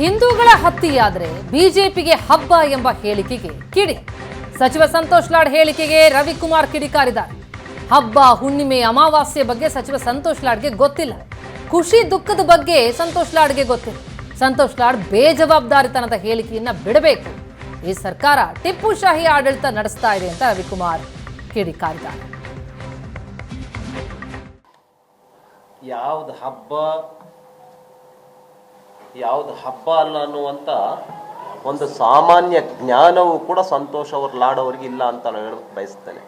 ಹಿಂದೂಗಳ ಹತ್ಯೆಯಾದ್ರೆ ಬಿಜೆಪಿಗೆ ಹಬ್ಬ ಎಂಬ ಹೇಳಿಕೆಗೆ ಕಿಡಿ. ಸಚಿವ ಸಂತೋಷ್ ಲಾಡ್ ಹೇಳಿಕೆಗೆ ರವಿಕುಮಾರ್ ಕಿಡಿಕಾರಿದ್ದಾರೆ. ಹಬ್ಬ, ಹುಣ್ಣಿಮೆ, ಅಮಾವಾಸ್ಯೆ ಬಗ್ಗೆ ಸಚಿವ ಸಂತೋಷ್ ಲಾಡ್ಗೆ ಗೊತ್ತಿಲ್ಲ. ಖುಷಿ ದುಃಖದ ಬಗ್ಗೆ ಸಂತೋಷ್ ಲಾಡ್ಗೆ ಗೊತ್ತಿಲ್ಲ. ಸಂತೋಷ್ ಲಾಡ್ ಬೇಜವಾಬ್ದಾರಿತನದ ಹೇಳಿಕೆಯನ್ನ ಬಿಡಬೇಕು. ಈ ಸರ್ಕಾರ ಟಿಪ್ಪು ಶಾಹಿ ಆಡಳಿತ ನಡೆಸ್ತಾ ಇದೆ ಅಂತ ರವಿಕುಮಾರ್ ಕಿಡಿಕಾರಿದ್ದಾರೆ. ಯಾವ್ದು ಹಬ್ಬ ಅಲ್ಲ ಅನ್ನುವಂಥ ಒಂದು ಸಾಮಾನ್ಯ ಜ್ಞಾನವೂ ಕೂಡ ಸಂತೋಷ್ ಅವ್ರ ಲಾಡ್ ಅವರಿಗೆ ಇಲ್ಲ ಅಂತ ನಾನು ಹೇಳೋದಕ್ಕೆ ಬಯಸ್ತೇನೆ.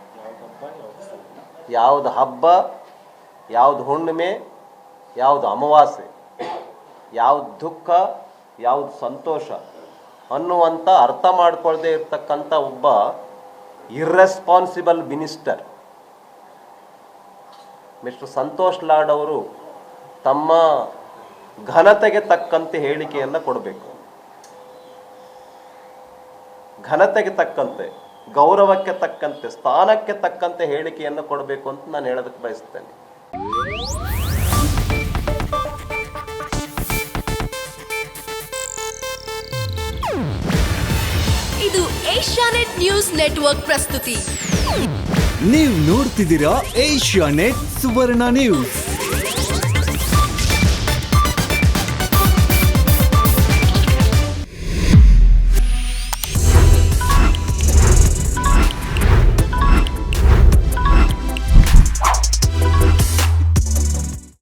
ಯಾವ್ದು ಹಬ್ಬ, ಯಾವ್ದು ಹುಣ್ಣಿಮೆ, ಯಾವ್ದು ಅಮಾವಾಸ್ಯೆ, ಯಾವ್ದು ದುಃಖ, ಯಾವ್ದು ಸಂತೋಷ ಅನ್ನುವಂಥ ಅರ್ಥ ಮಾಡ್ಕೊಳ್ದೇ ಇರ್ತಕ್ಕಂಥ ಒಬ್ಬ irresponsible minister mister Santosh Lad ಅವರು ತಮ್ಮ ಘನತೆಗೆ ತಕ್ಕಂತೆ ಹೇಳಿಕೆಯನ್ನು ಕೊಡಬೇಕು. ಘನತೆಗೆ ತಕ್ಕಂತೆ, ಗೌರವಕ್ಕೆ ತಕ್ಕಂತೆ, ಸ್ಥಾನಕ್ಕೆ ತಕ್ಕಂತೆ ಹೇಳಿಕೆಯನ್ನು ಕೊಡಬೇಕು ಅಂತ ನಾನು ಹೇಳೋದಕ್ಕೆ ಬಯಸ್ತೇನೆ. ಇದು ಏಷ್ಯಾನೆಟ್ ನ್ಯೂಸ್ ನೆಟ್ವರ್ಕ್ ಪ್ರಸ್ತುತಿ. ನೀವು ನೋಡ್ತಿದ್ದೀರಾ ಏಷ್ಯಾನೆಟ್ ಸುವರ್ಣ ನ್ಯೂಸ್.